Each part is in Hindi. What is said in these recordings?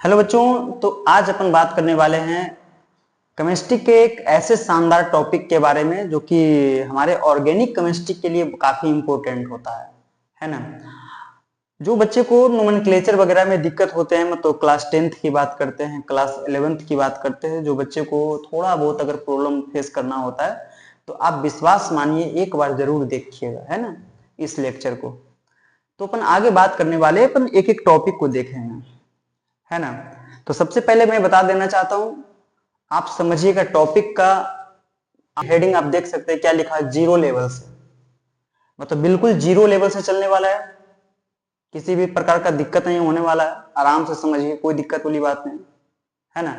हेलो बच्चों, तो आज अपन बात करने वाले हैं केमिस्ट्री के एक ऐसे शानदार टॉपिक के बारे में जो कि हमारे ऑर्गेनिक केमिस्ट्री के लिए काफी इंपॉर्टेंट होता है ना। जो बच्चे को नोमेनक्लेचर वगैरह में दिक्कत होते हैं, तो क्लास 10th की बात करते हैं, क्लास 11th की बात करते हैं, जो बच्चे को थोड़ा बहुत अगर प्रॉब्लम फेस करना होता है तो आप विश्वास मानिए एक बार जरूर देखिएगा, है ना, इस लेक्चर को। तो अपन आगे बात करने वाले अपन एक एक टॉपिक को देखेंगे, है ना। तो सबसे पहले मैं बता देना चाहता हूं, आप समझिएगा टॉपिक का हेडिंग आप देख सकते हैं क्या लिखा है, जीरो लेवल से, मतलब बिल्कुल जीरो लेवल से चलने वाला है, किसी भी प्रकार का दिक्कत नहीं होने वाला है, आराम से समझिए, कोई दिक्कत वाली बात नहीं, है ना।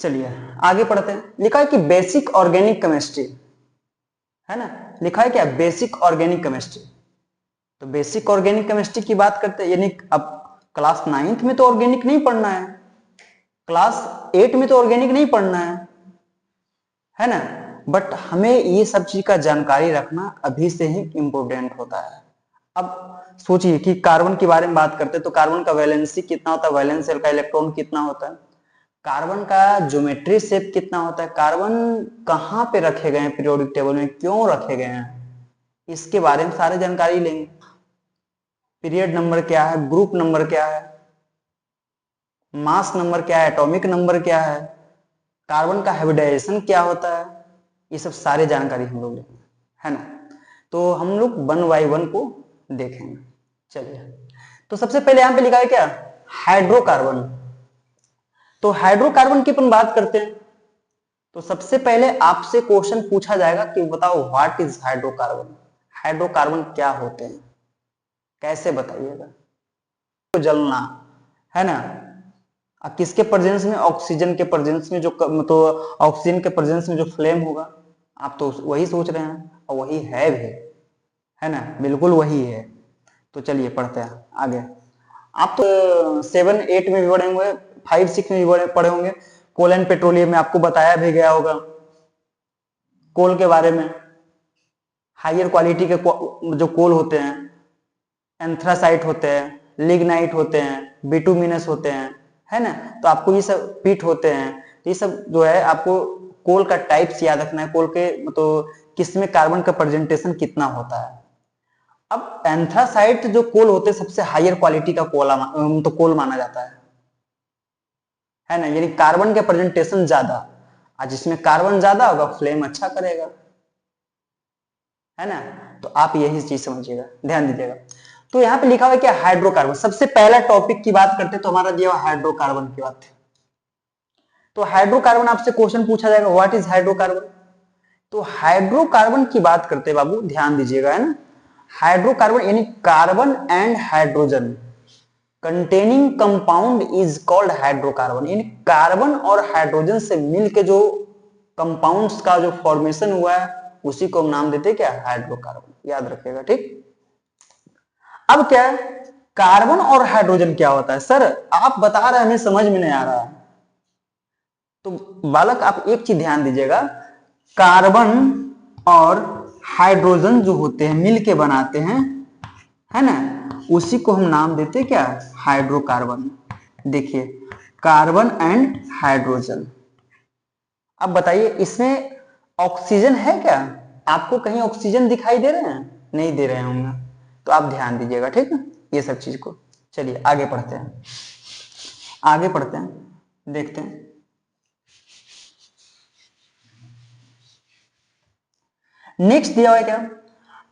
चलिए आगे पढ़ते हैं। लिखा है कि बेसिक ऑर्गेनिक केमिस्ट्री, है ना, लिखा है क्या, बेसिक ऑर्गेनिक केमिस्ट्री। तो बेसिक ऑर्गेनिक केमिस्ट्री की बात करते हैं, यानी अब क्लास 9th में तो ऑर्गेनिक नहीं पढ़ना है, क्लास 8 में तो ऑर्गेनिक नहीं पढ़ना है ना, बट हमें ये सब चीज का जानकारी रखना अभी से ही इंपॉर्टेंट होता है। अब सोचिए कि कार्बन के बारे में बात करते हैं, तो कार्बन का वैलेंसी कितना होता है, वैलेंस शेल का इलेक्ट्रॉन कितना होता है, कार्बन का ज्योमेट्री शेप कितना होता है, कार्बन कहाँ पे रखे गए हैं पीरियोडिक टेबल में, क्यों रखे गए हैं, इसके बारे में सारी जानकारी लेंगे। पीरियड नंबर क्या है, ग्रुप नंबर क्या है, मास नंबर क्या है, एटॉमिक नंबर क्या है, कार्बन का हाइब्रिडाइजेशन क्या होता है, ये सब सारी जानकारी हम लोग लेंगे, है ना। तो हम लोग 1 by 1 को देखेंगे। चलिए, तो सबसे पहले यहां पे लिखा है क्या, हाइड्रोकार्बन। तो हाइड्रोकार्बन की अपन बात करते हैं, तो सबसे पहले आपसे क्वेश्चन पूछा जाएगा कि बताओ व्हाट इज हाइड्रोकार्बन, हाइड्रोकार्बन क्या होते हैं, कैसे बताइएगा। तो जलना, है ना, किसके प्रेजेंस में, ऑक्सीजन के प्रेजेंस में, जो तो ऑक्सीजन के प्रेजेंस में जो फ्लेम होगा, आप तो वही सोच रहे हैं और वही है भी, है ना, बिल्कुल वही है। तो चलिए पढ़ते हैं आगे। आप तो 7-8 में भी पढ़े होंगे, 5-6 में भी पढ़े होंगे, कोल एंड पेट्रोलियम में आपको बताया भी गया होगा कोल के बारे में। हायर क्वालिटी के जो कोल होते हैं, एंथ्रासाइट होते हैं, लिग्नाइट होते हैं, बिटुमिनस होते हैं, है ना। तो आपको ये सब पीट होते हैं, ये सब जो है आपको कोल का टाइप्स याद रखना है, कोल के मतलब किसमें कार्बन का प्रेजेंटेशन कितना होता है। अब एंथ्रासाइट जो कोल होते हैं सबसे हायर क्वालिटी का तो कोल माना जाता है ना, यानी कार्बन के प्रेजेंटेशन ज्यादा, और जिसमें कार्बन ज्यादा होगा फ्लेम अच्छा करेगा, है ना। तो आप यही चीज समझिएगा, ध्यान दीजिएगा। तो यहाँ पे लिखा हुआ है क्या, हाइड्रोकार्बन। सबसे पहला टॉपिक की बात करते हैं तो हमारा दिया हाइड्रोकार्बन की बात है। तो हाइड्रोकार्बन आपसे क्वेश्चन पूछा जाएगा, व्हाट इज हाइड्रोकार्बन। तो हाइड्रोकार्बन की बात करते हैं बाबू, ध्यान दीजिएगा, है ना। हाइड्रोकार्बन यानी carbon and hydrogen containing compound is called hydrocarbon, यानी कार्बन और हाइड्रोजन से मिलकर जो कंपाउंड्स का जो फॉर्मेशन हुआ है उसी को हम नाम देते हैं क्या, हाइड्रोकार्बन, याद रखिएगा, ठीक। अब क्या है, कार्बन और हाइड्रोजन क्या होता है, सर आप बता रहे हैं हमें समझ में नहीं आ रहा है। तो बालक आप एक चीज ध्यान दीजिएगा, कार्बन और हाइड्रोजन जो होते हैं मिलके बनाते हैं, है ना, उसी को हम नाम देते हैं क्या, हाइड्रोकार्बन। देखिए, कार्बन एंड हाइड्रोजन। अब बताइए इसमें ऑक्सीजन है क्या, आपको कहीं ऑक्सीजन दिखाई दे रहे हैं, नहीं दे रहे होंगे, तो आप ध्यान दीजिएगा, ठीक है, ये सब चीज को। चलिए आगे पढ़ते हैं, आगे पढ़ते हैं, देखते हैं। नेक्स्ट दिया हुआ है क्या,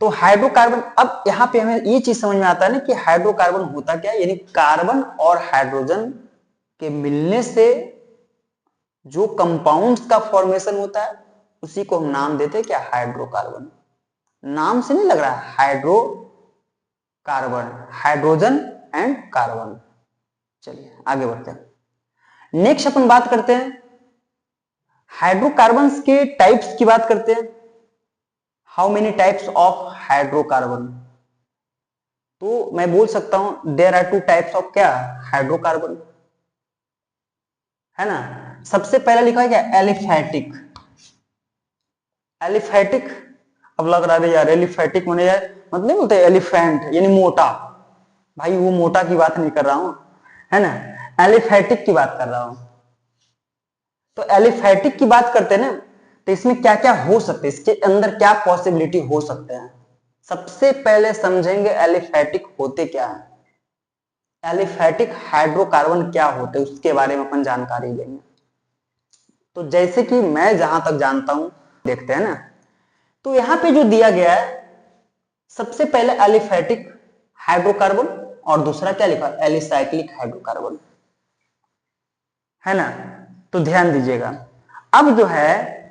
तो हाइड्रोकार्बन। अब यहां पे हमें ये चीज समझ में आता है ना कि हाइड्रोकार्बन होता क्या है, यानी कार्बन और हाइड्रोजन के मिलने से जो कंपाउंड्स का फॉर्मेशन होता है उसी को हम नाम देते हैं क्या, हाइड्रोकार्बन। नाम से नहीं लग रहा है, हाइड्रोकार्बन, हाइड्रोजन एंड कार्बन। चलिए आगे बढ़ते हैं। नेक्स्ट अपन बात करते हैं हाइड्रोकार्बन्स के टाइप्स की बात करते हैं। How many types of hydrocarbon, तो मैं बोल सकता हूं देयर आर 2 टाइप्स ऑफ क्या, हाइड्रोकार्बन, है ना। सबसे पहला लिखा है क्या, एलिफैटिक। एलिफैटिक, अब लग रहा है यार एलिफैटिक माने यार मतलब नहीं बोलते एलिफेंट यानी मोटा, भाई वो मोटा की बात नहीं कर रहा हूं, है ना। एलिफैटिक की बात कर रहा हूं। तो एलिफैटिक की बात करते हैं ना, तो इसमें क्या क्या हो सकते हैं, इसके अंदर क्या पॉसिबिलिटी हो सकते हैं। सबसे पहले समझेंगे एलिफैटिक होते क्या है, एलिफैटिक हाइड्रोकार्बन क्या होते हैं उसके बारे में अपन जानकारी लेंगे। तो जैसे कि मैं जहां तक जानता हूं, देखते हैं ना, तो यहां पे जो दिया गया है, सबसे पहले एलिफैटिक हाइड्रोकार्बन और दूसरा क्या लिखा है, एलिसाइक्लिक हाइड्रोकार्बन, है ना। तो ध्यान दीजिएगा, अब जो है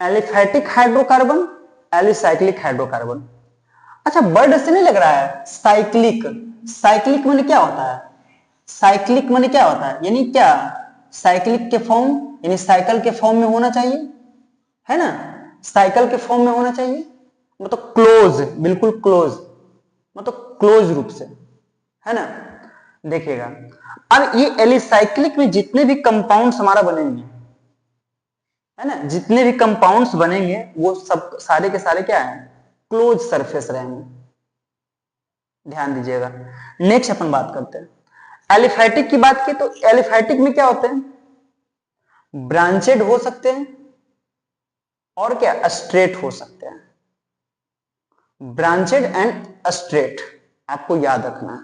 एलिफैटिक हाइड्रोकार्बन, एलिसाइक्लिक हाइड्रोकार्बन। अच्छा, वर्ड से नहीं लग रहा है साइक्लिक, साइक्लिक माने क्या होता है, साइक्लिक माने क्या होता है, यानी क्या, साइक्लिक के फॉर्म, यानी साइकिल के फॉर्म में होना चाहिए, है ना, साइकिल के फॉर्म में होना चाहिए, मतलब क्लोज, बिल्कुल क्लोज, मतलब क्लोज रूप से, है ना। देखिएगा, अब ये एलिसाइक्लिक में जितने भी कंपाउंड्स हमारा बनेंगे, है ना, जितने भी कंपाउंड्स बनेंगे वो सब सारे के सारे क्या है, क्लोज सरफेस रहेंगे। ध्यान दीजिएगा। नेक्स्ट अपन बात करते हैं एलिफैटिक की बात की, तो एलिफैटिक में क्या होते हैं, ब्रांचेड हो सकते हैं और क्या स्ट्रेट हो सकते हैं, ब्रांचेड एंड स्ट्रेट, आपको याद रखना है।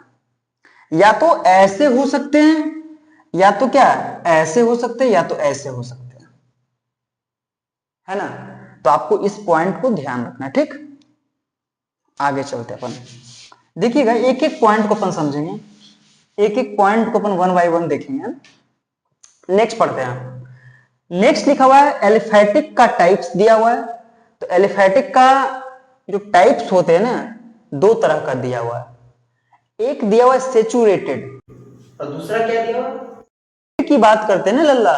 या तो ऐसे हो सकते हैं, या तो क्या ऐसे हो सकते हैं, या तो ऐसे हो सकते हैं, है ना। तो आपको इस पॉइंट को ध्यान रखना है, ठीक। आगे चलते अपन, देखिएगा एक एक पॉइंट को अपन समझेंगे, एक एक पॉइंट को अपन वन बाय वन देखेंगे। नेक्स्ट पढ़ते हैं। नेक्स्ट लिखा हुआ है एलिफैटिक का टाइप्स दिया हुआ है। तो एलिफैटिक का जो टाइप्स होते हैं ना, दो तरह का दिया हुआ है। एक दिया हुआ है सेचुरेटेड और दूसरा क्या दिया हुआ है, की बात करते हैं ना लल्ला,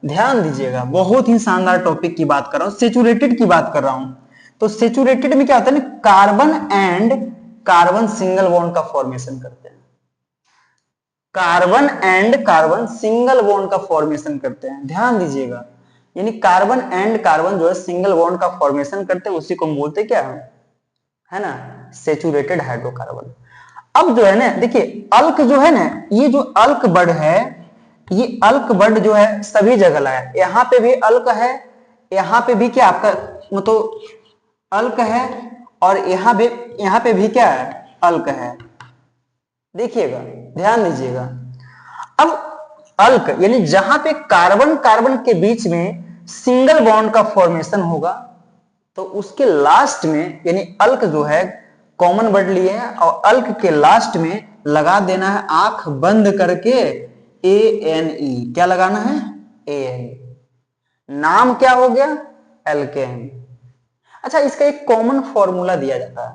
ध्यान दीजिएगा, बहुत ही शानदार टॉपिक की बात कर रहा हूं, सेचुरेटेड की बात कर रहा हूं। तो सेचुरेटेड में क्या होता है ना, carbon and carbon single bond का फॉर्मेशन करते हैं, carbon and carbon single bond का फॉर्मेशन करते हैं, ध्यान दीजिएगा। यानी कार्बन एंड कार्बन जो है सिंगल बॉन्ड का फॉर्मेशन करते हैं, उसी को हम बोलते क्या है ना, सेचुरेटेड हाइड्रोकार्बन। अब जो है ना, देखिए अल्क जो है ना, ये जो अल्क वर्ड है, ये अल्क वर्ड जो है सभी जगह लगा है, यहां पे भी अल्क है, यहां पे भी क्या आपका मतलब अल्क है, और यहां पे भी क्या है, अल्क है। देखिएगा, ध्यान दीजिएगा। अब अल्क यानी जहां पे कार्बन कार्बन के बीच में सिंगल बॉन्ड का फॉर्मेशन होगा, तो उसके लास्ट में, यानी अल्क जो है कॉमन वर्ड लिए हैं, और अल्क के लास्ट में लगा देना है आंख बंद करके ANE, क्या लगाना है, ANE, नाम क्या हो गया, एल्केन। अच्छा, इसका एक कॉमन फॉर्मूला दिया जाता है,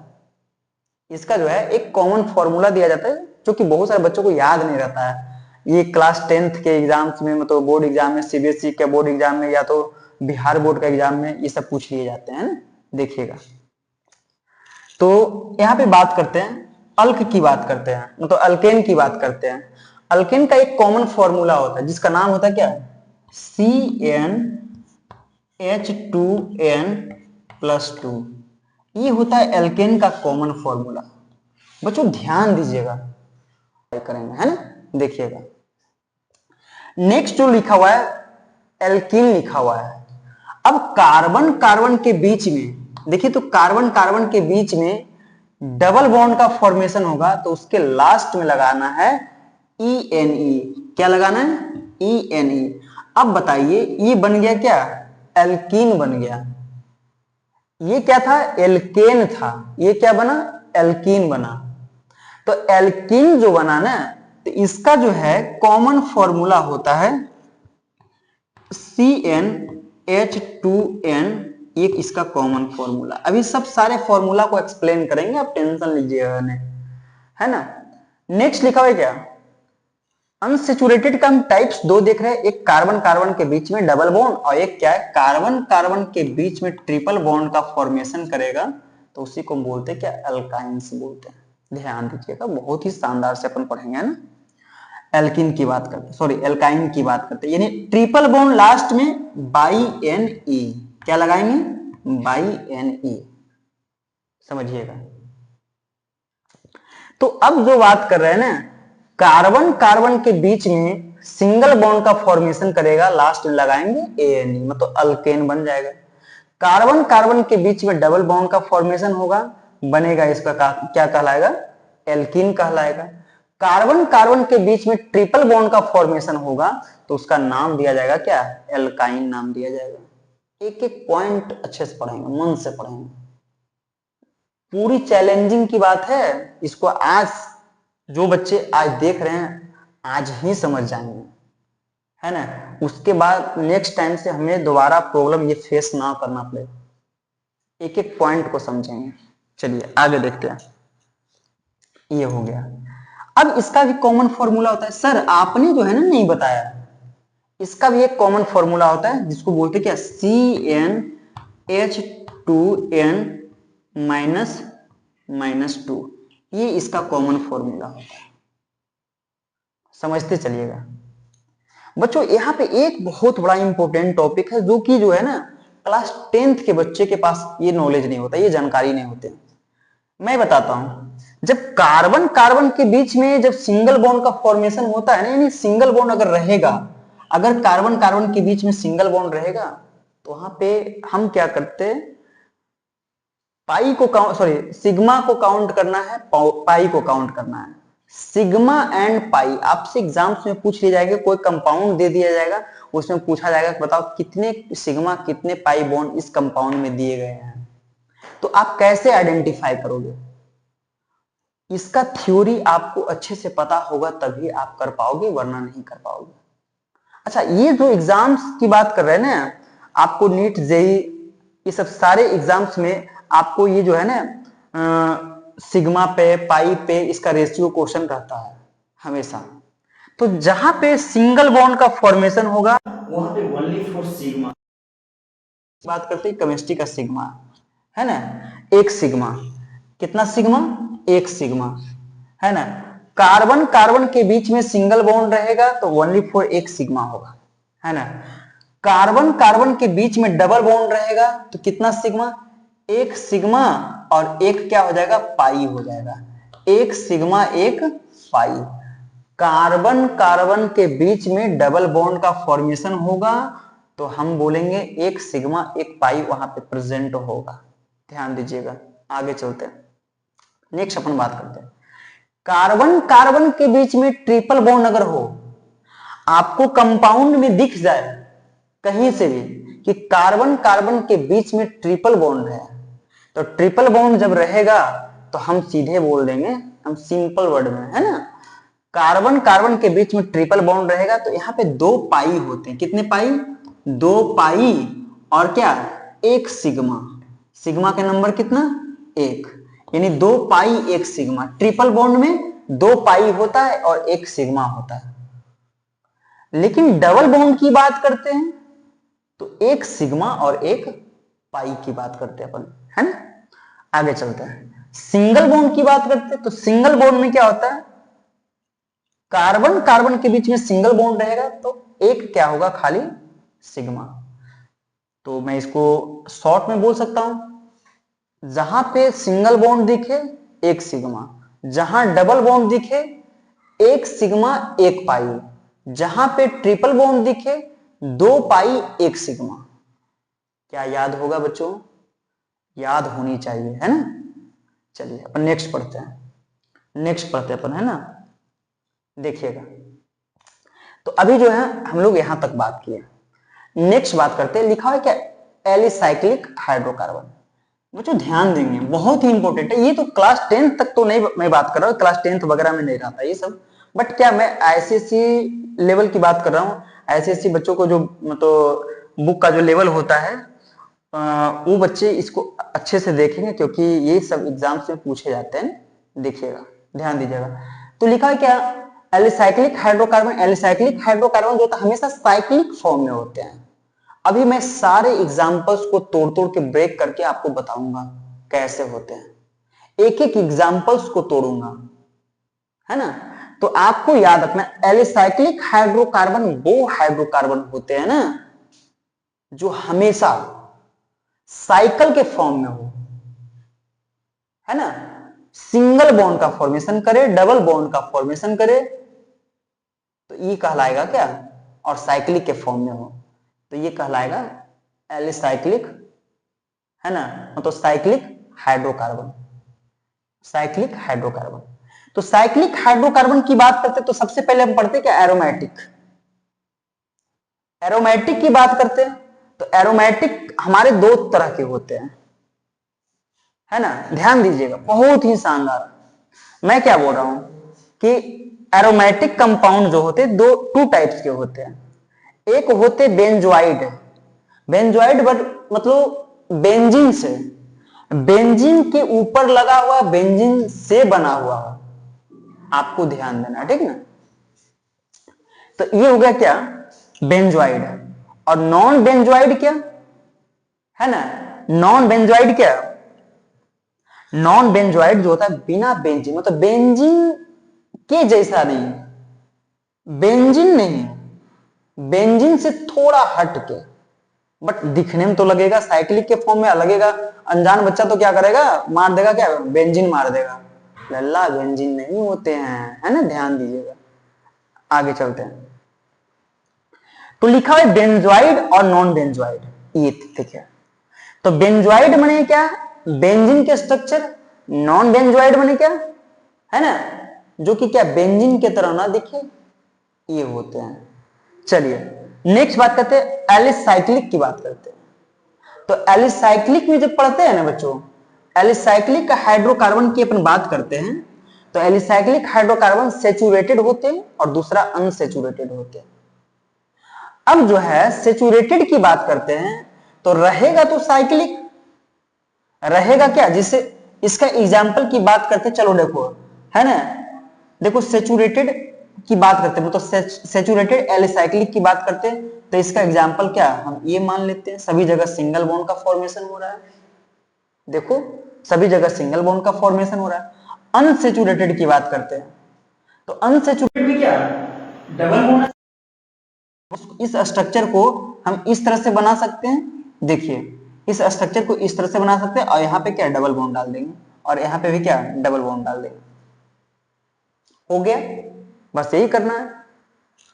इसका जो है एक कॉमन फॉर्मूला दिया जाता है, जो कि बहुत सारे बच्चों को याद नहीं रहता है। ये क्लास 10th के एग्जाम्स में, मतलब बोर्ड एग्जाम में, CBSE के बोर्ड एग्जाम में, या तो बिहार बोर्ड का एग्जाम में ये सब पूछ लिए जाते हैं ना, देखिएगा। तो यहाँ पे बात करते हैं अल्क की बात करते हैं, मतलब अल्केन की बात करते हैं। अल्केन का एक कॉमन फॉर्मूला होता है जिसका नाम होता है क्या, CnH2n+2, ये होता है एल्केन का कॉमन फॉर्मूला। बच्चों ध्यान दीजिएगा, करेंगे, है ना, देखिएगा। नेक्स्ट जो लिखा हुआ है एल्कीन लिखा हुआ है। अब कार्बन कार्बन के बीच में देखिए, तो कार्बन कार्बन के बीच में डबल बॉन्ड का फॉर्मेशन होगा, तो उसके लास्ट में लगाना है ENE, क्या लगाना है, ENE। अब बताइए, ये बन गया क्या, एल्कीन बन गया। ये क्या था, एल्केन था, ये क्या बना, एल्कीन बना। तो एल्कीन जो बना ना, तो इसका जो है कॉमन फॉर्मूला होता है CnH2n, एक इसका कॉमन फॉर्मूला। अभी सब सारे फॉर्मूला को एक्सप्लेन करेंगे, आप टेंशन लीजिएगा नहीं, है ना। नेक्स्ट लिखा हुआ है क्या, अनसेचुरेटेड का हम टाइप्स दो देख रहे हैं, एक कार्बन कार्बन के बीच में डबल बॉन्ड, और एक क्या है, कार्बन कार्बन के बीच में ट्रिपल बॉन्ड का फॉर्मेशन करेगा, तो उसी को हम बोलते हैं क्या, अल्काइंस बोलते हैं। ध्यान दीजिएगा, बहुत ही शानदार से अपन पढ़ेंगे ना। एल्किन की बात करते, सॉरी एल्काइन की बात करते, यानी ट्रिपल बॉन्ड लास्ट में बाई एन ई, क्या लगाएंगे, बाई एन ई, समझिएगा। तो अब जो बात कर रहे हैं ना, कार्बन कार्बन के बीच में सिंगल बॉन्ड का फॉर्मेशन करेगा, लास्ट में लगाएंगे एन, मतलब अल्केन बन जाएगा। कार्बन कार्बन के बीच में डबल बॉन्ड का फॉर्मेशन होगा, बनेगा इसका क्या कहलाएगा, एल्कीन कहलाएगा। कार्बन कार्बन के बीच में ट्रिपल बॉन्ड का फॉर्मेशन होगा तो उसका नाम दिया जाएगा क्या, एल्काइन नाम दिया जाएगा। एक एक पॉइंट अच्छे से पढ़ेंगे, मन से पढ़ेंगे, पूरी चैलेंजिंग की बात है। इसको आज जो बच्चे आज देख रहे हैं आज ही समझ जाएंगे, है ना, उसके बाद नेक्स्ट टाइम से हमें दोबारा प्रॉब्लम ये फेस ना करना पड़े, एक एक पॉइंट को समझेंगे। चलिए आगे देखते हैं। ये हो गया। अब इसका भी कॉमन फॉर्मूला होता है। सर आपने जो है ना नहीं बताया, इसका भी एक कॉमन फॉर्मूला होता है जिसको बोलते हैं क्या, CnH2n माइनस माइनस 2, ये इसका कॉमन फॉर्मूला होता है, समझते चलिएगा बच्चों। यहाँ पे एक बहुत बड़ा इंपॉर्टेंट टॉपिक है जो कि जो है ना क्लास 10th के बच्चे के पास ये नॉलेज नहीं होता, ये जानकारी नहीं होती। मैं बताता हूं, जब कार्बन कार्बन के बीच में जब सिंगल बॉन्ड का फॉर्मेशन होता है ना, यानी सिंगल बॉन्ड अगर रहेगा, अगर कार्बन कार्बन के बीच में सिंगल बॉन्ड रहेगा तो वहां पे हम क्या करते, पाई को काउंट, सॉरी सिग्मा को काउंट करना है, पाई को काउंट करना है। सिग्मा एंड पाई आपसे एग्जाम्स में पूछ लिया जाएगा, कोई कंपाउंड दे दिया जाएगा, उसमें पूछा जाएगा बताओ कितने सिग्मा कितने पाई बॉन्ड इस कंपाउंड में दिए गए हैं, तो आप कैसे आइडेंटिफाई करोगे। इसका थ्योरी आपको अच्छे से पता होगा तभी आप कर पाओगे, वरना नहीं कर पाओगे। अच्छा, ये जो एग्जाम्स की बात कर रहे हैं ना, आपको नीट जेई ये सब सारे एग्जाम्स में आपको ये जो है ना सिग्मा पे पाई पे इसका रेशियो क्वेश्चन रहता है हमेशा। तो जहां पे सिंगल बॉन्ड का फॉर्मेशन होगा वहां पे ओनली फॉर सिग्मा, बात करते हैं केमिस्ट्री का सिग्मा है ना, एक सिग्मा, कितना सिग्मा, एक सिग्मा, है ना। कार्बन कार्बन के बीच में सिंगल बॉन्ड रहेगा तो ओनली फॉर एक सिग्मा होगा, है ना। कार्बन कार्बन के बीच में डबल बॉन्ड रहेगा तो कितना सिग्मा, एक सिग्मा, और एक क्या हो जाएगा, पाई हो जाएगा, एक सिग्मा एक पाई। कार्बन कार्बन के बीच में डबल बॉन्ड का फॉर्मेशन होगा तो हम बोलेंगे एक सिग्मा एक पाई वहां पे प्रेजेंट होगा, ध्यान दीजिएगा। आगे चलते हैं, नेक्स्ट अपन बात करते हैं। कार्बन कार्बन के बीच में ट्रिपल बॉन्ड अगर हो, आपको कंपाउंड में दिख जाए कहीं से भी कि कार्बन कार्बन के बीच में ट्रिपल बॉन्ड है, तो ट्रिपल बॉन्ड जब रहेगा तो हम सीधे बोल देंगे, हम सिंपल वर्ड में, है ना, कार्बन कार्बन के बीच में ट्रिपल बॉन्ड रहेगा तो यहाँ पे दो पाई होते हैं, कितने पाई, दो पाई, और क्या, एक सिग्मा, सिग्मा का नंबर कितना, एक, यानी दो पाई एक सिग्मा। ट्रिपल बॉन्ड में दो पाई होता है और एक सिग्मा होता है। लेकिन डबल बॉन्ड की बात करते हैं तो एक सिग्मा और एक पाई की बात करते हैं अपन, है ना। आगे चलते हैं, सिंगल बॉन्ड की बात करते हैं तो सिंगल बॉन्ड में क्या होता है, कार्बन कार्बन के बीच में सिंगल बॉन्ड रहेगा तो एक क्या होगा, खाली सिग्मा। तो मैं इसको शॉर्ट में बोल सकता हूं, जहां पे सिंगल बॉन्ड दिखे एक सिग्मा, जहां डबल बॉन्ड दिखे एक सिग्मा एक पाई, जहां पे ट्रिपल बॉन्ड दिखे दो पाई एक सिग्मा। क्या याद होगा बच्चों, याद होनी चाहिए, है ना। चलिए अपन नेक्स्ट पढ़ते हैं, नेक्स्ट पढ़ते हैं अपन, है ना। देखिएगा, तो अभी जो है हम लोग यहां तक बात किए, नेक्स्ट बात करते हैं। लिखा है क्या, एलिसाइक्लिक हाइड्रोकार्बन। बच्चों ध्यान देंगे, बहुत ही इंपॉर्टेंट है ये। तो क्लास 10 तक तो नहीं मैं बात कर रहा हूँ, क्लास 10 वगैरह में नहीं रहता ये सब, बट क्या मैं आईसीएससी लेवल की बात कर रहा हूँ। आईसीएससी बच्चों को जो मतलब बुक का जो लेवल होता है वो बच्चे इसको अच्छे से देखेंगे क्योंकि ये सब एग्जाम्स में पूछे जाते हैं। देखिएगा, ध्यान दीजिएगा। तो लिखा है क्या, एलिसाइक्लिक हाइड्रोकार्बन। एलिसाइक्लिक हाइड्रोकार्बन जो होता है हमेशा साइक्लिक फॉर्म में होते हैं। अभी मैं सारे एग्जाम्पल्स को तोड़ तोड़ के ब्रेक करके आपको बताऊंगा कैसे होते हैं, एक एक एग्जाम्पल्स को तोड़ूंगा, है ना। तो आपको याद रखना, एलिसाइक्लिक हाइड्रोकार्बन वो हाइड्रोकार्बन होते हैं ना जो हमेशा साइकिल के फॉर्म में हो, है ना, सिंगल बॉन्ड का फॉर्मेशन करे, डबल बॉन्ड का फॉर्मेशन करे, ये कहलाएगा क्या, और साइक्लिक के फॉर्म में हो तो ये कहलाएगा एलिसाइक्लिक, है ना, मतलब साइक्लिक हाइड्रोकार्बन, साइक्लिक हाइड्रोकार्बन। तो साइक्लिक हाइड्रोकार्बन की बात करते तो सबसे पहले हम पढ़ते क्या, एरोमेटिक। एरोमेटिक की बात करते हैं तो एरोमेटिक हमारे दो तरह के होते हैं, है ना, ध्यान दीजिएगा, बहुत ही शानदार। मैं क्या बोल रहा हूं कि एरोमेटिक कंपाउंड जो होते दो टू टाइप्स के होते हैं। एक होते बेंजोइड, बेंजोइड मतलब बेंजीन से, बेंजीन के ऊपर लगा हुआ, बेंजीन से बना हुआ, आपको ध्यान देना, ठीक ना। तो ये हो गया क्या, बेंजोइड। और नॉन बेंजोइड क्या है ना, नॉन बेंजोइड क्या, नॉन बेंजोइड जो होता है बिना बेंजीन, मतलब बेंजीन के जैसा नहीं, बेंजीन नहीं, बेंजीन से थोड़ा हट के, बट दिखने में तो लगेगा साइक्लिक के फॉर्म में लगेगा। अनजान बच्चा तो क्या करेगा, मार देगा क्या, बेंजीन मार देगा। लल्ला बेंजीन नहीं होते हैं, है ना, ध्यान दीजिएगा। आगे चलते हैं, तो लिखा है बेंजोइड और नॉन बेंजोइड, ये ठीक है। तो बेंजोइड माने क्या, बेंजीन के स्ट्रक्चर, नॉन बेंजोइड माने क्या, है ना, जो कि क्या बेंजीन के तरह ना दिखे, ये होते हैं। चलिए नेक्स्ट बात करते हैं, एलिसाइक्लिक की बात करते हैं। तो एलिसाइक्लिक में जब पढ़ते हैं ना बच्चों, एलिसाइक्लिक हाइड्रोकार्बन की अपन बात करते हैं, तो एलिसाइक्लिक हाइड्रोकार्बन सेचुरेटेड होते हैं और दूसरा अनसेचुरेटेड होते हैं। अब जो है सेचुरेटेड की बात करते हैं तो रहेगा तो साइक्लिक रहेगा क्या, जिससे इसका एग्जाम्पल की बात करते, चलो देखो, है ना, देखो सेचुरेटेड की बात करते हैं, तो सेचुरेटेड एलिसाइक्लिक की बात करते हैं, तो इसका एग्जाम्पल क्या हम ये मान लेते हैं, सभी जगह सिंगल बॉन्ड का फॉर्मेशन हो रहा है, देखो सभी जगह सिंगल बॉन्ड का फॉर्मेशन हो रहा है। अनसेचुरेटेड की बात करते हैं तो अनसेचुरेटेड में क्या, डबल बॉन्ड, इस स्ट्रक्चर को हम इस तरह से बना सकते हैं, देखिए इस स्ट्रक्चर को इस तरह से बना सकते हैं, और यहाँ पे क्या डबल बॉन्ड डाल देंगे, और यहाँ पे भी क्या डबल बॉन्ड डाल देंगे, हो गया, बस यही करना है।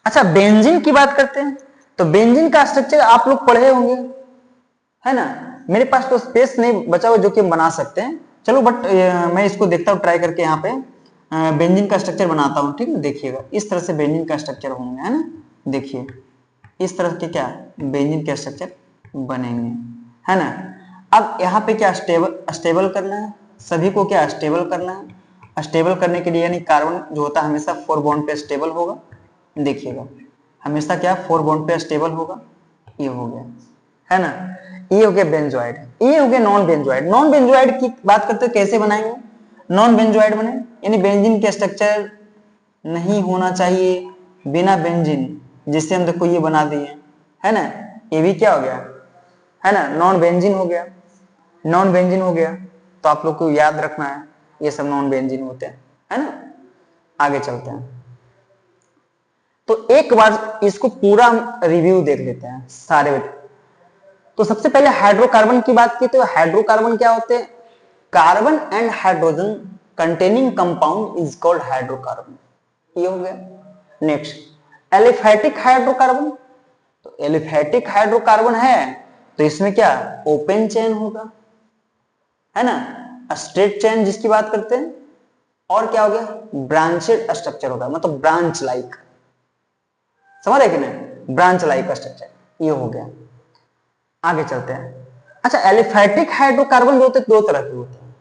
अच्छा बेंजीन की बात करते हैं, तो बेंजीन का स्ट्रक्चर आप लोग पढ़े होंगे, है ना, मेरे पास तो स्पेस नहीं बचा हुआ जो कि हम बना सकते हैं, चलो बट मैं इसको देखता हूँ ट्राई करके, यहाँ पे बेंजीन का स्ट्रक्चर बनाता हूँ, ठीक है, देखिएगा इस तरह से बेंजीन का स्ट्रक्चर होंगे, है ना, देखिए इस तरह के क्या बेंजीन के स्ट्रक्चर बनेंगे, है ना। अब यहाँ पे क्या स्टेबल करना है, सभी को क्या स्टेबल करना है, स्टेबल करने के लिए यानी कार्बन जो होता है हमेशा 4 बॉन्ड पे स्टेबल होगा, देखिएगा हमेशा क्या 4 बॉन्ड पे स्टेबल होगा, ये हो गया, है ना, ये हो गया बेंजोइड, ये हो गया नॉन बेंजोइड। नॉन बेंजोइड की बात करते हैं कैसे बनाएंगे, नॉन बेंजोइड बने यानी बेंजीन के स्ट्रक्चर नहीं होना चाहिए बिना बेंजीन, जिससे हम देखो ये बना दिए, है ना, ये भी क्या हो गया, है ना, नॉन बेंजीन हो गया, नॉन बेंजीन हो गया, तो आप लोग को याद रखना है ये सब नॉन बेंजीन होते हैं, है ना। आगे चलते हैं, तो एक बार इसको पूरा रिव्यू देख लेते हैं सारे। तो सबसे पहले हाइड्रोकार्बन की बात की, तो हाइड्रोकार्बन क्या होते हैं, carbon and hydrogen containing compound is called hydrocarbon, ये हो गया। नेक्स्ट एलिफैटिक हाइड्रोकार्बन, तो एलिफैटिक हाइड्रोकार्बन है तो इसमें क्या ओपन चेन होगा, है ना, स्ट्रेट चेन जिसकी बात करते हैं, और क्या हो गया ब्रांचेड स्ट्रक्चर होगा, मतलब ब्रांच लाइक, समझ रहे कि नहीं, ब्रांच लाइक स्ट्रक्चर, ये हो गया। आगे चलते हैं, अच्छा एलिफैटिक हाइड्रोकार्बन जो होते हैं दो तरह के होते हैं,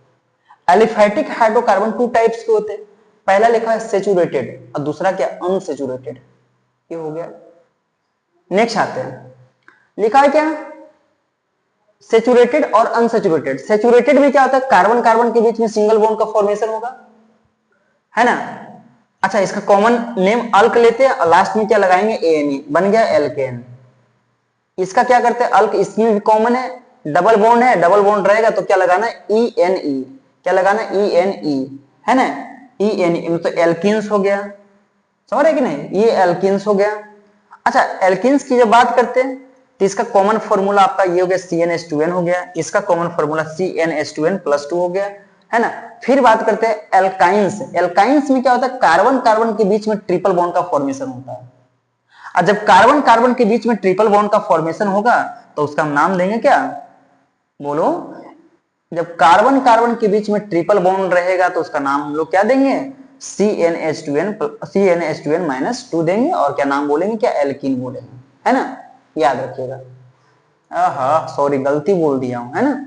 एलिफैटिक हाइड्रोकार्बन टू टाइप्स के होते हैं, पहला लिखा है सेचुरेटेड और दूसरा क्या अनसेचुरेटेड, ये हो गया। नेक्स्ट आते हैं, लिखा है क्या सेचुरेटेड और अनसेचुरेटेड। सेचुरेटेड में क्या होता है, कार्बन कार्बन के बीच में सिंगल बॉन्ड का फॉर्मेशन होगा, है ना। अच्छा इसका कॉमन नेम अल्क लेते हैं और लास्ट में क्या लगाएंगे एन, बन गया एल्केन। इसका क्या करते हैं अल्क, इसमें भी कॉमन है, डबल बॉन्ड है, डबल बॉन्ड रहेगा तो क्या लगाना ई एन ई, क्या लगाना ई एन ई, है ना, ई एन ई, तो एल्किन्स हो गया, समझ रहे कि नहीं, ये एल्किन्स हो गया। अच्छा एल्किन्स की जब बात करते हैं तो इसका कॉमन फॉर्मूला आपका ये हो गया CnH2n हो गया, इसका कॉमन फॉर्मूला CnH2n+2 हो गया, है ना। फिर बात करते हैं एल्काइंस, एल्काइंस में क्या होता है कार्बन कार्बन के बीच में ट्रिपल बॉन्ड का फॉर्मेशन होता है, और जब कार्बन कार्बन के बीच में ट्रिपल बॉन्ड का फॉर्मेशन होगा तो उसका हम नाम देंगे क्या, बोलो। जब कार्बन कार्बन के बीच में ट्रिपल बॉन्ड रहेगा तो उसका नाम हम लोग क्या देंगे, CnH2n माइनस 2 देंगे, और क्या नाम बोलेंगे, क्या, एल्कीन बोलेंगे, है ना, याद रखिएगा। सॉरी गलती बोल दिया हूं, है ना।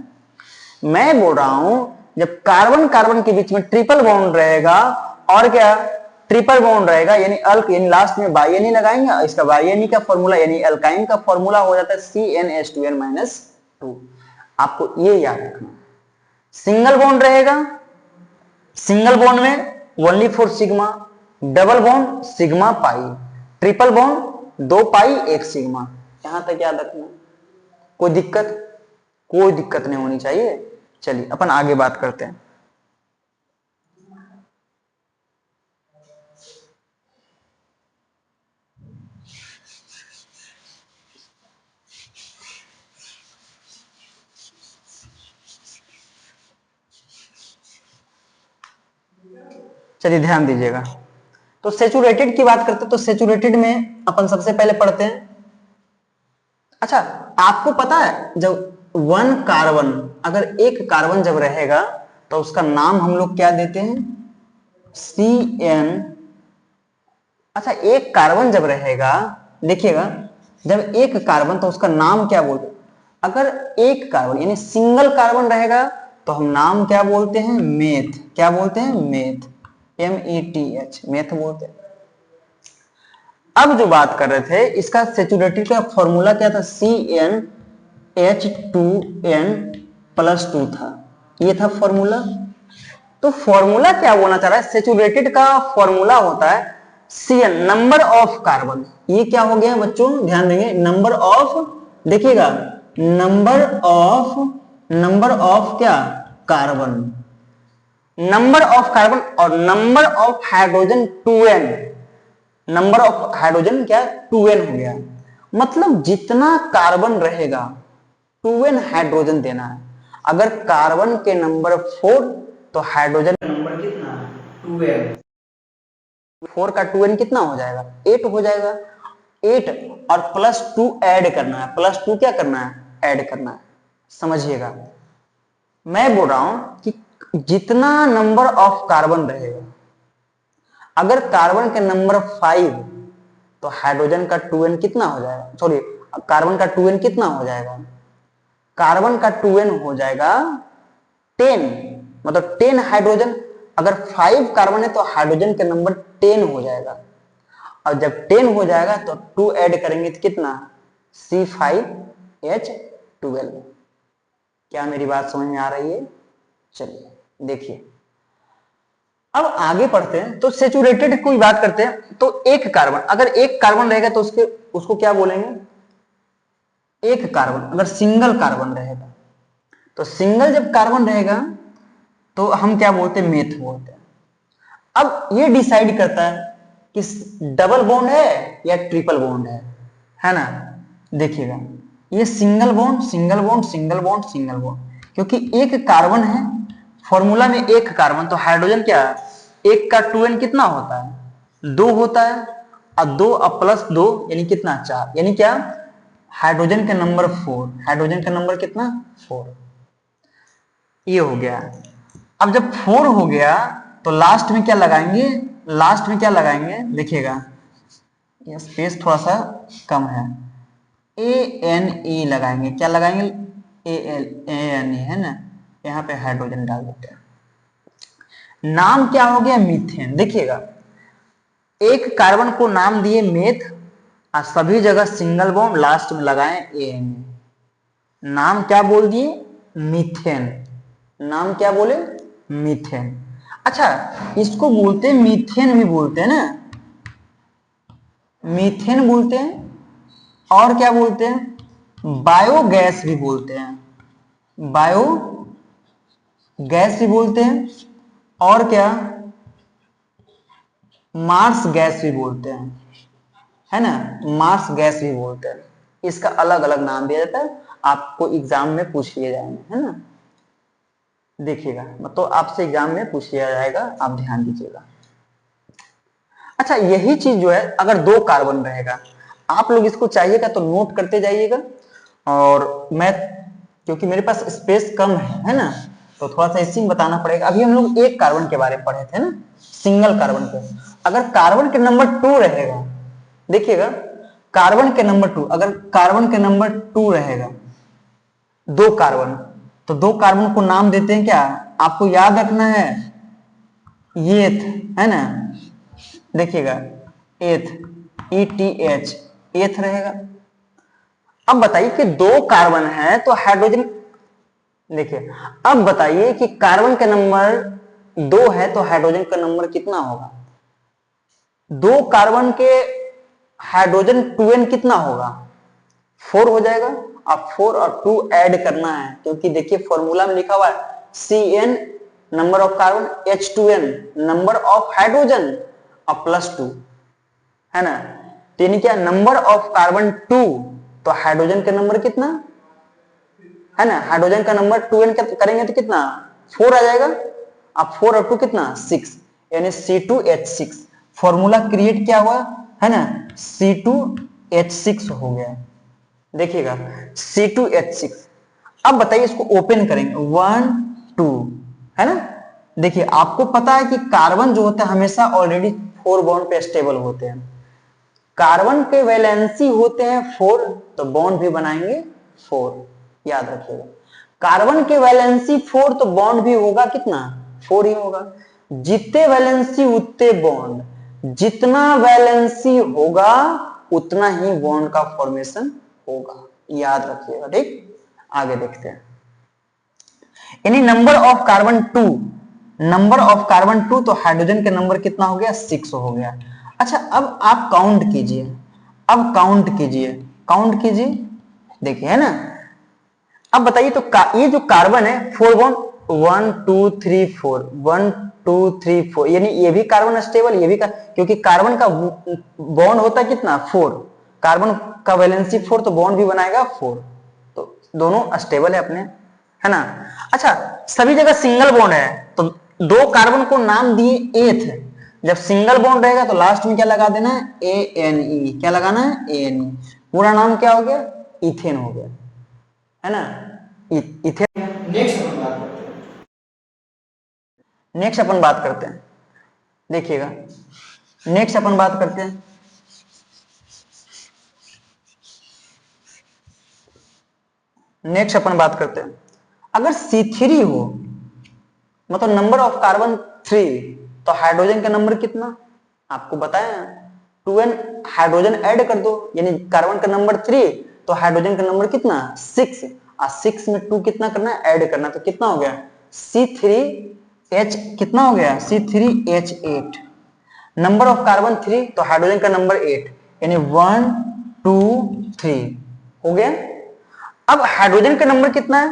मैं बोल रहा हूं जब कार्बन कार्बन के बीच में ट्रिपल बॉन्ड रहेगा और क्या ट्रिपल बॉन्ड रहेगा यानी अल्क, यानी लास्ट में बाई लगाएंगे, इसका बाई का फॉर्मूला यानी अल्काइन का फॉर्मूला हो जाता है CnH2n माइनस 2। आपको ये याद रखना। सिंगल बॉन्ड रहेगा, सिंगल बॉन्ड में only for sigma, double bond sigma pi, triple bond 2 pi 1 sigma. यहां तक याद रखना, कोई दिक्कत नहीं होनी चाहिए। चलिए अपन आगे बात करते हैं। चलिए ध्यान दीजिएगा। तो सेचुरेटेड की बात करते हैं, तो सेचुरेटेड में अपन सबसे पहले पढ़ते हैं। अच्छा, आपको पता है जब वन कार्बन, अगर एक कार्बन जब रहेगा तो उसका नाम हम लोग क्या देते हैं, CN। अच्छा, एक कार्बन जब रहेगा, देखिएगा, जब एक कार्बन तो उसका नाम क्या बोलते हैं, अगर एक कार्बन यानी सिंगल कार्बन रहेगा तो हम नाम क्या बोलते हैं, मेथ। क्या बोलते हैं, मेथ, METH, मेथ बोलते हैं। अब जो बात कर रहे थे इसका सेचुरेटेड का फॉर्मूला क्या था, CnH2n प्लस 2 था, ये था फॉर्मूला। तो फॉर्मूला क्या बोलना चाह रहा है, सेचुरेटेड का फॉर्मूला होता है Cn, नंबर ऑफ कार्बन। ये क्या हो गया बच्चों, ध्यान देंगे, नंबर ऑफ, देखिएगा, नंबर ऑफ क्या, कार्बन, नंबर ऑफ कार्बन और number of hydrogen 2n, number of hydrogen क्या 2n हो गया, मतलब जितना कार्बन रहेगा 2n हाइड्रोजन देना है। अगर कार्बन के नंबर 4 तो हाइड्रोजन का नंबर कितना है, 2n, 4 का 2n कितना हो जाएगा, 8 हो जाएगा। 8 और प्लस 2 ऐड करना है, प्लस 2 क्या करना है, ऐड करना है। समझिएगा, मैं बोल रहा हूं कि जितना नंबर ऑफ कार्बन रहेगा, अगर कार्बन के नंबर 5 तो हाइड्रोजन का 2n कितना हो जाएगा, सॉरी कार्बन का 2n कितना हो जाएगा, कार्बन का 2n हो जाएगा 10, मतलब 10 हाइड्रोजन। अगर 5 कार्बन है तो हाइड्रोजन का नंबर 10 हो जाएगा, और जब 10 हो जाएगा तो 2 ऐड करेंगे तो कितना, C5H12। क्या मेरी बात समझ में आ रही है, चलिए देखिए अब आगे पढ़ते हैं। तो सेचुरेटेड की बात करते हैं, तो एक कार्बन, अगर एक कार्बन रहेगा तो उसको क्या बोलेंगे, एक कार्बन। अगर सिंगल कार्बन रहेगा तो सिंगल जब कार्बन रहेगा तो हम क्या बोलते हैं, मेथ बोलते हैं। अब ये डिसाइड करता है कि डबल बॉन्ड है या ट्रिपल बॉन्ड है ना। देखिएगा, ये single bond single bond single bond single bond, क्योंकि एक कार्बन है, फॉर्मूला में एक कार्बन, तो हाइड्रोजन क्या है, एक का 2n कितना होता है, 2 होता है, और 2 और प्लस 2 यानी कितना, 4, यानी क्या, हाइड्रोजन का नंबर 4, हाइड्रोजन का नंबर कितना, 4। ये हो गया। अब जब 4 हो गया तो लास्ट में क्या लगाएंगे, लास्ट में क्या लगाएंगे, देखिएगा ये स्पेस थोड़ा सा कम है, ANE लगाएंगे। क्या लगाएंगे, ANE, है ना, यहाँ पे हाइड्रोजन डाल देते हैं। नाम क्या हो गया, मीथेन। देखिएगा, एक कार्बन को नाम दिए मेथ, और सभी जगह सिंगल बॉन्ड, लास्ट में लगाएं ANE, नाम क्या बोल दिए, मीथेन। नाम क्या बोले, मीथेन। अच्छा, इसको बोलते हैं मीथेन भी बोलते हैं ना, मीथेन बोलते हैं, और क्या बोलते हैं, बायोगैस भी बोलते हैं, बायो गैस भी बोलते हैं, और क्या, मार्स गैस भी बोलते हैं, है ना, मार्स गैस भी बोलते हैं। इसका अलग अलग नाम दिया जाता है, आपको एग्जाम में पूछ लिया जाएंगे, है ना। देखिएगा, तो आपसे एग्जाम में पूछ लिया जाएगा, आप ध्यान दीजिएगा। अच्छा, यही चीज जो है, अगर 2 कार्बन रहेगा, आप लोग इसको चाहिएगा तो नोट करते जाइएगा, और मैं क्योंकि मेरे पास स्पेस कम है ना, तो थोड़ा सा इसी में बताना पड़ेगा। अभी हम लोग एक कार्बन के बारे में पढ़े थे ना, सिंगल कार्बन के। अगर कार्बन के नंबर 2 रहेगा, देखिएगा कार्बन के नंबर 2, अगर कार्बन के नंबर 2 रहेगा, दो कार्बन, तो दो कार्बन को नाम देते हैं क्या, आपको याद रखना है, एथ, है ना, देखिएगा एथ, ETH, एथ रहेगा। अब बताइए कि दो कार्बन है तो हाइड्रोजन, देखिए अब बताइए कि कार्बन का नंबर 2 है तो हाइड्रोजन का नंबर कितना होगा, दो कार्बन के हाइड्रोजन 2n कितना होगा, 4 हो जाएगा। अब 4 और 2 ऐड करना है, क्योंकि देखिए फॉर्मूला में लिखा हुआ है Cn number of carbon, H2n number of hydrogen और +2, है ना। तो यानी क्या, नंबर ऑफ कार्बन 2 तो हाइड्रोजन का नंबर कितना है ना, हाइड्रोजन का नंबर 2n करेंगे तो कितना 4 आ जाएगा। अब 4 और 2 कितना 6, यानी C2H6 फॉर्मूला क्रिएट क्या हुआ, है ना, C2H6 हो गया। देखिएगा C2H6। अब बताइए इसको ओपन करेंगे, 1 2, है ना। देखिए आपको पता है कि कार्बन जो होता है हमेशा ऑलरेडी 4 बॉन्ड पे स्टेबल होते हैं, कार्बन के वैलेंसी होते हैं 4, तो बॉन्ड भी बनाएंगे 4, याद रखिएगा। कार्बन के वैलेंसी 4 तो बॉन्ड भी होगा कितना 4 ही होगा। जितने वैलेंसी उतने बॉन्ड, जितना वैलेंसी होगा उतना ही बॉन्ड का फॉर्मेशन होगा, याद रखिएगा। ठीक, आगे देखते हैं। यानी number of carbon 2, number of carbon 2 तो हाइड्रोजन का नंबर कितना हो गया 6 हो गया। अच्छा अब आप काउंट कीजिए, अब काउंट कीजिए, काउंट कीजिए, देखिए है ना। अब बताइए तो ये जो कार्बन है 4 बॉन्ड, 1 2 3 4, 1 2 3 4, यानी ये भी कार्बन स्टेबल, ये भी क्योंकि कार्बन का बॉन्ड होता है कितना 4, कार्बन का वैलेंसी 4 तो बॉन्ड भी बनाएगा 4, तो दोनों स्टेबल है अपने, है ना। अच्छा सभी जगह सिंगल बॉन्ड है, तो दो कार्बन को नाम दिए एथ, जब सिंगल बॉन्ड रहेगा तो लास्ट में क्या लगा देना है, ANE, क्या लगाना है ANE, पूरा नाम क्या हो गया, इथेन हो गया, है ना, इथेन। नेक्स्ट अपन बात करते हैं, नेक्स्ट अपन बात करते हैं, देखिएगा नेक्स्ट अपन बात करते हैं, नेक्स्ट अपन बात करते हैं, अगर C3 हो, मतलब नंबर ऑफ कार्बन 3, तो हाइड्रोजन का नंबर कितना, आपको बताया 2n, हाइड्रोजन ऐड कर दो, यानी कार्बन का नंबर 3 तो हाइड्रोजन का नंबर कितना 6, और 6 में 2 कितना करना है ऐड करना, तो कितना हो गया C3H, कितना हो गया C3H8, नंबर ऑफ कार्बन 3 तो हाइड्रोजन का नंबर 8, यानी 1 2 3 हो गया। अब हाइड्रोजन का नंबर कितना है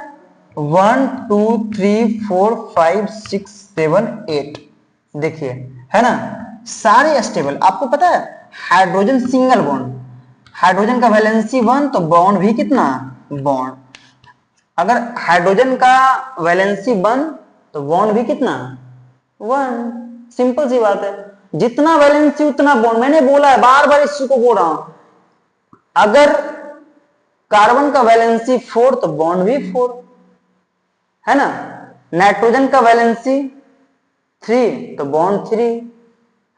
1 2 3 4 5 6 7 8, देखिए है ना, सारे स्टेबल। आपको पता है हाइड्रोजन सिंगल बॉन्ड, हाइड्रोजन का वैलेंसी 1 तो बॉन्ड भी कितना बॉन्ड, अगर हाइड्रोजन का वैलेंसी 1 तो बॉन्ड भी कितना 1, सिंपल सी बात है, जितना वैलेंसी उतना बॉन्ड। मैंने बोला है, बार बार इस चीज को बोल रहा हूं, अगर कार्बन का वैलेंसी 4 तो बॉन्ड भी 4, है ना, नाइट्रोजन का वैलेंसी 3 तो बॉन्ड 3,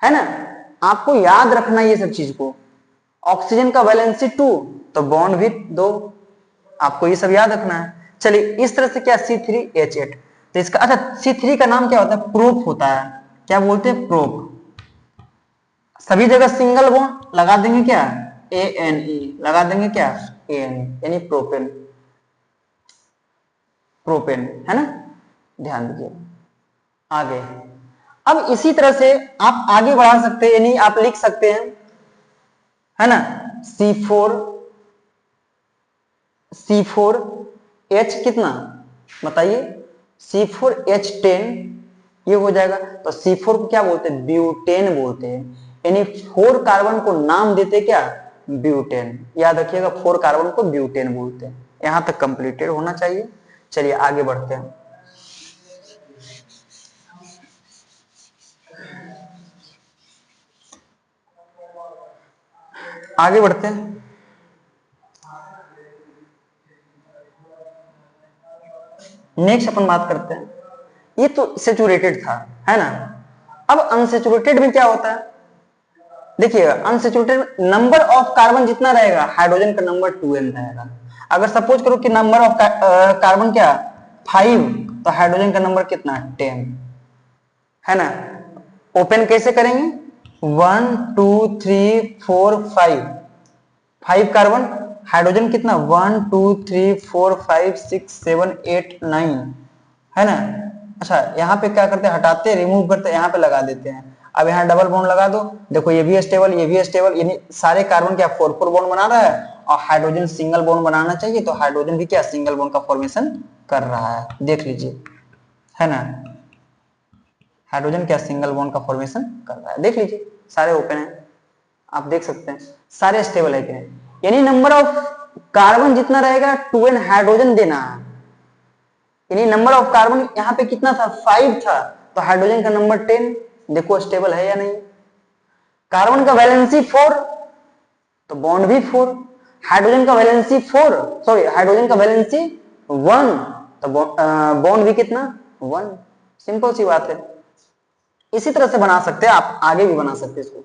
है ना। आपको याद रखना ये सब चीज को, ऑक्सीजन का वैलेंसी 2 तो बॉन्ड भी 2, आपको ये सब याद रखना है। चलिए इस तरह से क्या C3H8, तो इसका अच्छा C3 का नाम क्या होता है, प्रोप होता है, क्या बोलते हैं प्रोप। सभी जगह सिंगल बॉन्ड लगा देंगे क्या ANE, लगा देंगे क्या ANE, यानी प्रोपेन, प्रोपेन, है ना, ध्यान दीजिए। आगे अब इसी तरह से आप आगे बढ़ा सकते हैं, यानी आप लिख सकते हैं, है ना, C4, C4H कितना बताइए, C4H10 ये हो जाएगा, तो C4 को क्या बोलते हैं ब्यूटेन बोलते हैं, यानी 4 कार्बन को नाम देते क्या ब्यूटेन, याद रखिएगा 4 कार्बन को ब्यूटेन बोलते हैं। यहां तक कंप्लीटेड होना चाहिए। चलिए आगे बढ़ते हैं। आगे बढ़ते हैं। नेक्स्ट अपन बात करते हैं, ये तो सेचुरेटेड था, है ना। अब अनसेचुरेटेड में क्या होता है, देखिए अनसेचुरेटेड नंबर ऑफ कार्बन जितना रहेगा, हाइड्रोजन का नंबर 2n रहेगा। अगर सपोज करो कि नंबर ऑफ कार्बन क्या 5, तो हाइड्रोजन का नंबर कितना 10, है ना। ओपन कैसे करेंगे, 1 2 3 4 5 कार्बन, हाइड्रोजन कितना 1 2 3 4 5 6 7 8 9, है ना। अच्छा यहाँ पे क्या करते हैं, हटाते रिमूव करते, यहाँ पे लगा देते हैं। अब यहाँ डबल बॉन्ड लगा दो, देखो ये भी स्टेबल, ये भी स्टेबल, यानी सारे कार्बन क्या 4 4 बॉन्ड बना रहा है, और हाइड्रोजन सिंगल बॉन्ड बनाना चाहिए, तो हाइड्रोजन भी क्या सिंगल बॉन्ड का फॉर्मेशन कर रहा है, देख लीजिए, है ना। हाइड्रोजन क्या सिंगल बॉन्ड का फॉर्मेशन कर रहा है, देख लीजिए सारे ओपन है, आप देख सकते हैं सारे स्टेबल है कि नहीं। यानी नंबर ऑफ कार्बन जितना रहेगा 2n हाइड्रोजन देना है, यानी नंबर ऑफ कार्बन यहाँ पे कितना था 5 था, तो हाइड्रोजन का नंबर 10, देखो स्टेबल है या नहीं। कार्बन का वैलेंसी 4, तो बॉन्ड भी 4, हाइड्रोजन का वैलेंसी 4, सॉरी हाइड्रोजन का वैलेंसी 1, तो बॉन्ड भी कितना 1, सिंपल सी बात है। इसी तरह से बना सकते हैं आप, आगे भी बना सकते हैं, इसको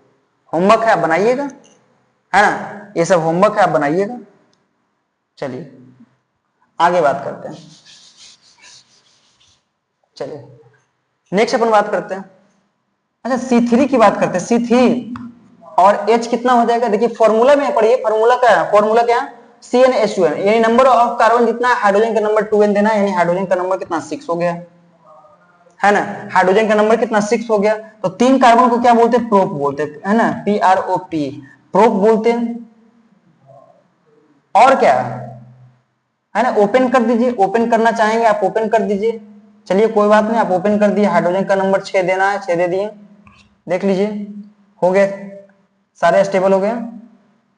होमवर्क है आप बनाइएगा, है ना, ये सब होमवर्क है आप बनाइएगा। चलिए आगे बात करते हैं, चलिए नेक्स्ट अपन बात करते हैं। अच्छा C3 की बात करते हैं, C3 और H कितना हो जाएगा, देखिए फॉर्मूला में पढ़िए, फॉर्मूला क्या है, फॉर्मूला क्या है CnH2n, यानी नंबर ऑफ कार्बन जितना है हाइड्रोजन का नंबर 2n देना है, यानी हाइड्रोजन का नंबर कितना 6 हो गया, है ना। हाइड्रोजन का नंबर कितना 6 हो गया, तो 3 कार्बन को क्या बोलते हैं, प्रोप बोलते हैं, है ना, PROP, प्रोप बोलते हैं। और क्या है ना, ओपन कर दीजिए, ओपन करना चाहेंगे आप ओपन कर दीजिए, चलिए कोई बात नहीं, आप ओपन कर दिए, हाइड्रोजन का नंबर 6 देना है, 6 दे दिए, देख लीजिए हो गया, सारे स्टेबल हो गए,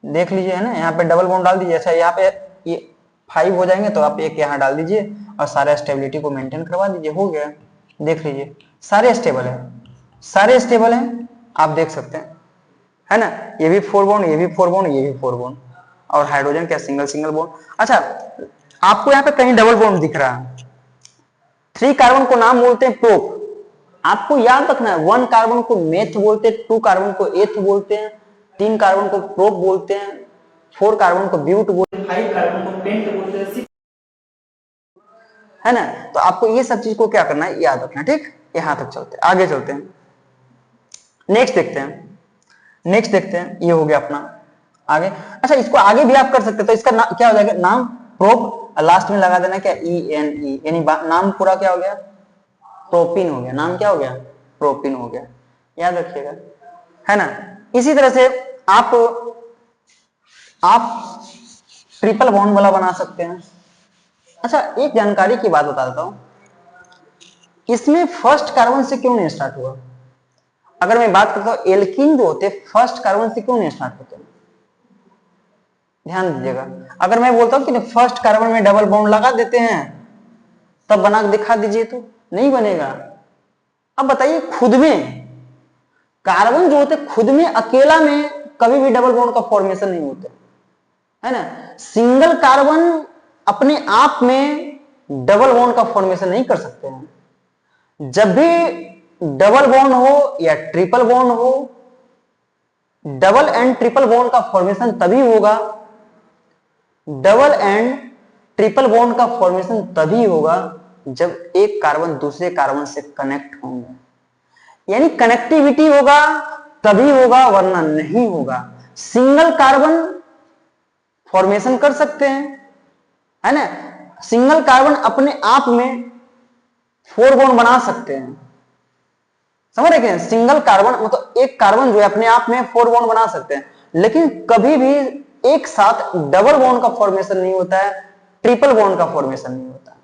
देख लीजिए, है ना। यहाँ पे डबल बॉन्ड डाल दीजिए, अच्छा यहाँ पे ये 5 हो जाएंगे, तो आप एक यहाँ डाल दीजिए और सारे स्टेबिलिटी को मेंटेन करवा दीजिए, हो गया, देख लीजिए सारे स्टेबल है, सारे स्टेबल है, आप देख सकते हैं, है ना। ये भी 4 बॉन्ड, ये भी 4 बॉन्ड, ये भी 4 बॉन्ड, और हाइड्रोजन क्या सिंगल सिंगल बॉन्ड। अच्छा आपको यहाँ पे कहीं डबल बॉन्ड दिख रहा है, 3 कार्बन को नाम बोलते हैं प्रोप, आपको याद रखना है, 1 कार्बन को मेथ बोलते हैं, 2 कार्बन को एथ बोलते हैं, 3 कार्बन को प्रोप बोलते हैं, 4 कार्बन को ब्यूट बोलते हैं, 5 कार्बन को पेंट बोलते हैं, है ना। तो आपको ये सब चीज को क्या करना है, याद रखना, ठीक। यहां तक चलते हैं, आगे चलते हैं, नेक्स्ट देखते हैं, नेक्स्ट देखते हैं, ये हो गया अपना आगे। अच्छा इसको आगे भी आप कर सकते हैं, तो इसका क्या हो जाएगा, नाम प्रोप, लास्ट में लगा देना क्या ENE, यानी नाम पूरा क्या हो गया, प्रोपिन हो गया, नाम क्या हो गया, प्रोपिन हो गया, याद रखिएगा, है ना। इसी तरह से आप ट्रिपल बॉन्ड वाला बना सकते हैं। अच्छा एक जानकारी की बात बता देता हूं, इसमें फर्स्ट कार्बन से क्यों नहीं स्टार्ट हुआ। अगर मैं बात करता हूं एल्कीन जो होते फर्स्ट कार्बन से क्यों नहीं स्टार्ट होते, ध्यान दीजिएगा। अगर मैं बोलता हूं कि फर्स्ट कार्बन में डबल बॉन्ड लगा देते हैं, तब बना के दिखा दीजिए, तो नहीं बनेगा। अब बताइए खुद में कार्बन जो होते खुद में अकेला में कभी भी डबल बॉन्ड का फॉर्मेशन नहीं होता, है ना। सिंगल कार्बन अपने आप में डबल बॉन्ड का फॉर्मेशन नहीं कर सकते हैं। जब भी डबल बॉन्ड हो या ट्रिपल बॉन्ड हो, डबल एंड ट्रिपल बॉन्ड का फॉर्मेशन तभी होगा, डबल एंड ट्रिपल बॉन्ड का फॉर्मेशन तभी होगा जब एक कार्बन दूसरे कार्बन से कनेक्ट होंगे, यानी कनेक्टिविटी होगा तभी होगा, वरना नहीं होगा। सिंगल कार्बन फॉर्मेशन कर सकते हैं, है ना, सिंगल कार्बन अपने आप में 4 बॉन्ड बना सकते हैं, समझ रहे हैं। सिंगल कार्बन मतलब एक कार्बन जो है अपने आप में 4 बॉन्ड बना सकते हैं, लेकिन कभी भी एक साथ डबल बॉन्ड का फॉर्मेशन नहीं होता है, ट्रिपल बॉन्ड का फॉर्मेशन नहीं होता।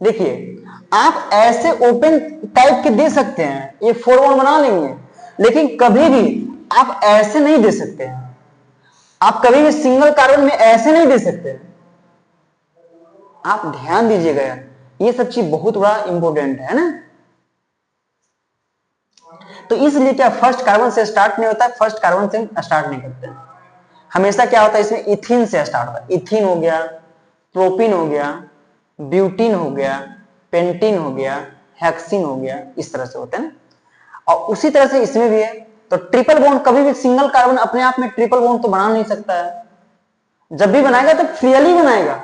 देखिए आप ऐसे ओपन टाइप के दे सकते हैं, ये 4 बॉन्ड बना लेंगे, लेकिन कभी भी आप ऐसे नहीं दे सकते हैं, आप कभी भी सिंगल कार्बन में ऐसे नहीं दे सकते हैं। आप ध्यान दीजिएगा यार, ये सब चीज बहुत बड़ा इंपॉर्टेंट है ना। तो इसलिए क्या फर्स्ट कार्बन से स्टार्ट नहीं होता है, फर्स्ट कार्बन से स्टार्ट नहीं करते हैं। हमेशा क्या होता है इसमें इथीन से स्टार्ट होता है। इथीन हो गया, प्रोपीन हो गया, ब्यूटीन हो गया, पेंटीन हो गया, हेक्सिन हो गया, इस तरह से होते हैं। और उसी तरह से इसमें भी है। तो ट्रिपल बॉन्ड कभी भी सिंगल कार्बन अपने आप में ट्रिपल बॉन्ड तो बना नहीं सकता है। जब भी बनाएगा तो फ्रीली बनाएगा,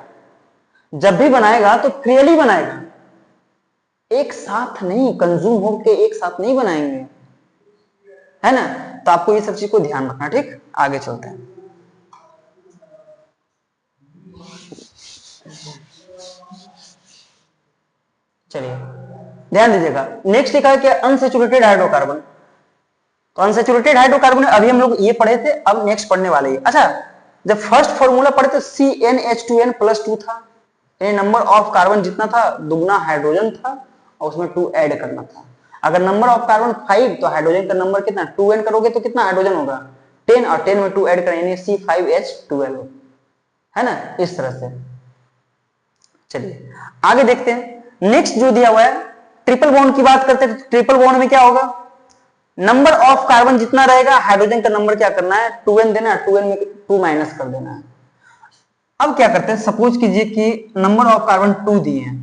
जब भी बनाएगा तो फ्रीली बनाएगा, एक साथ नहीं, कंज्यूम होकर एक साथ नहीं बनाएंगे, है ना। तो आपको ये सब चीज को ध्यान रखना। ठीक, आगे चलते हैं। चलिए ध्यान दीजिएगा, नेक्स्ट लिखा है कि अनसैचुरेटेड हाइड्रोकार्बन। तो अनसैचुरेटेड हाइड्रोकार्बन अभी हम लोग ये पढ़े थे, अब नेक्स्ट पढ़ने वाले हैं। अच्छा, जब फर्स्ट फॉर्मूला पढ़े तो CnH2n+2 था, नंबर ऑफ कार्बन जितना था दुगना हाइड्रोजन था और उसमें 2 ऐड करना था। अगर नंबर ऑफ कार्बन 5 तो हाइड्रोजन का नंबर कितना 2n करोगे तो कितना हाइड्रोजन होगा 10, और 10 में 2 ऐड करें यानी C5H12, है ना, इस तरह से। चलिए आगे देखते हैं। नेक्स्ट जो दिया हुआ है ट्रिपल बॉन्ड की बात करते हैं। ट्रिपल बॉन्ड में क्या होगा, नंबर ऑफ कार्बन जितना रहेगा हाइड्रोजन का नंबर क्या करना है 2n देना है, 2n में 2 माइनस कर देना है। अब क्या करते हैं, सपोज कीजिए कि नंबर ऑफ कार्बन 2 दिए हैं,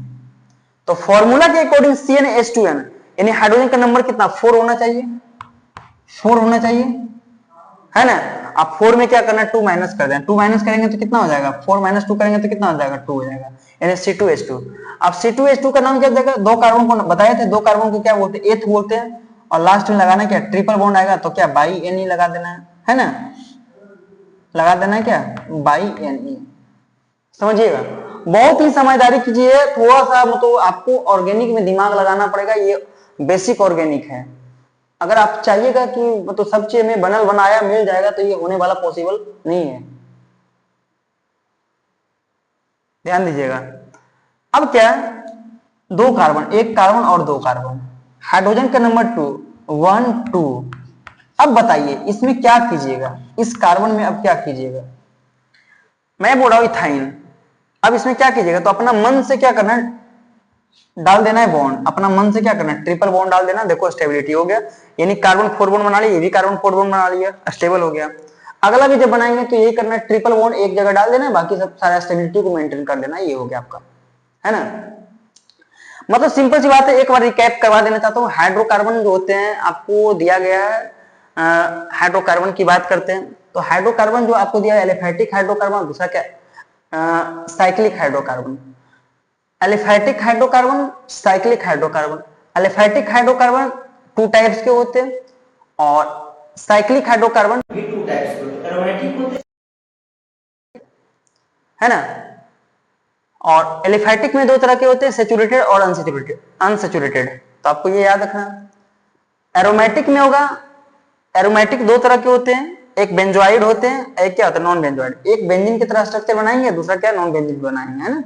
तो फॉर्मूला के अकॉर्डिंग CnH2n यानी हाइड्रोजन का नंबर कितना 4 होना चाहिए, 4 होना चाहिए, है ना। आप 4 में क्या करना है 2 माइनस कर देना, 2 माइनस करेंगे तो कितना हो जाएगा 4 माइनस 2 करेंगे तो कितना हो जाएगा 2 हो जाएगा, यानी C2H2। अब C2H2 का नाम क्या हो जाएगा, दो कार्बन को बताए थे, दो कार्बन को क्या बोलते हैं एथ बोलते हैं, और लास्ट में लगाना क्या ट्रिपल बॉन्ड आएगा तो क्या बाई एन ई लगा देना है ना, लगा देना है क्या बाई एन ई। समझिएगा, बहुत ही समझदारी कीजिए, थोड़ा सा मतलब आपको ऑर्गेनिक में दिमाग लगाना पड़ेगा, ये बेसिक ऑर्गेनिक है। अगर आप चाहिएगा कि मतलब सब चीज में बनल बनाया मिल जाएगा तो ये होने वाला पॉसिबल नहीं है, ध्यान दीजिएगा। अब क्या है, दो कार्बन, एक कार्बन और दो कार्बन, हाइड्रोजन का नंबर 2 1 2। अब बताइए इसमें क्या कीजिएगा, इस कार्बन में अब क्या कीजिएगा, मैं बोल रहा हूं इथाइन। अब इसमें क्या कीजिएगा, तो अपना मन से क्या करना है डाल देना है बॉन्ड, अपना मन से क्या करना है ट्रिपल बॉन्ड डाल देना, देखो स्टेबिलिटी हो गया, यानी कार्बन 4 बॉन्ड बना लिया, ये भी कार्बन 4 बॉन्ड बना लिया, स्टेबल हो गया। अगला भी जब बनाएंगे तो यही करना है, ट्रिपल बॉन्ड एक जगह डाल देना है, बाकी सब सारा स्टेबिलिटी को मेंटेन कर देना, ये हो गया आपका, है ना। मतलब सिंपल सी बात है, एक बार रिकैप करवा देना चाहता हूँ। हाइड्रोकार्बन जो होते हैं आपको दिया गया है, हाइड्रोकार्बन की बात करते हैं तो हाइड्रोकार्बन जो आपको दिया है एलिफैटिक हाइड्रोकार्बन, दूसरा क्या cyclic hydrocarbon. Aliphatic hydrocarbon, cyclic hydrocarbon. Aliphatic hydrocarbon 2 types के होते हैं और साइक्लिक हाइड्रोकार्बन भी 2 टाइप्स के होते हैं, एरोमेटिक होते हैं, है ना। और एलिफैटिक में 2 तरह के होते हैं, सैचुरेटेड और अनसैचुरेटेड। अनसैचुरेटेड तो आपको ये याद रखना। एरोमेटिक में होगा, एरोमेटिक 2 तरह के होते हैं, एक बेंजोइड होते हैं, एक क्या होता है नॉन बेंजोइड। एक बेंजीन की तरह स्ट्रक्चर बनाएंगे, दूसरा क्या नॉन बेंजीन बनाएंगे, है ना।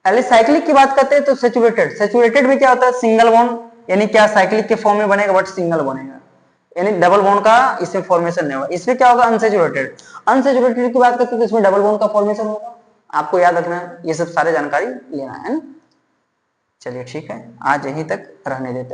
एलिसाइक्लिक की बात करते हैं तो सैचुरेटेड, सैचुरेटेड में क्या होता है सिंगल बॉन्ड, यानी क्या साइक्लिक के फॉर्म में बनेगा बट सिंगल बनेगा, यानी डबल बॉन्ड का इसमें फॉर्मेशन नहीं होगा। इसमें क्या होगा अनसैचुरेटेड, अनसैचुरेटेड की बात करते हैं तो इसमें डबल बॉन्ड का फॉर्मेशन होगा। आपको याद रखना है, ये सब सारे जानकारी लेना है ना। चलिए ठीक है, आज यहीं तक रहने देते हैं।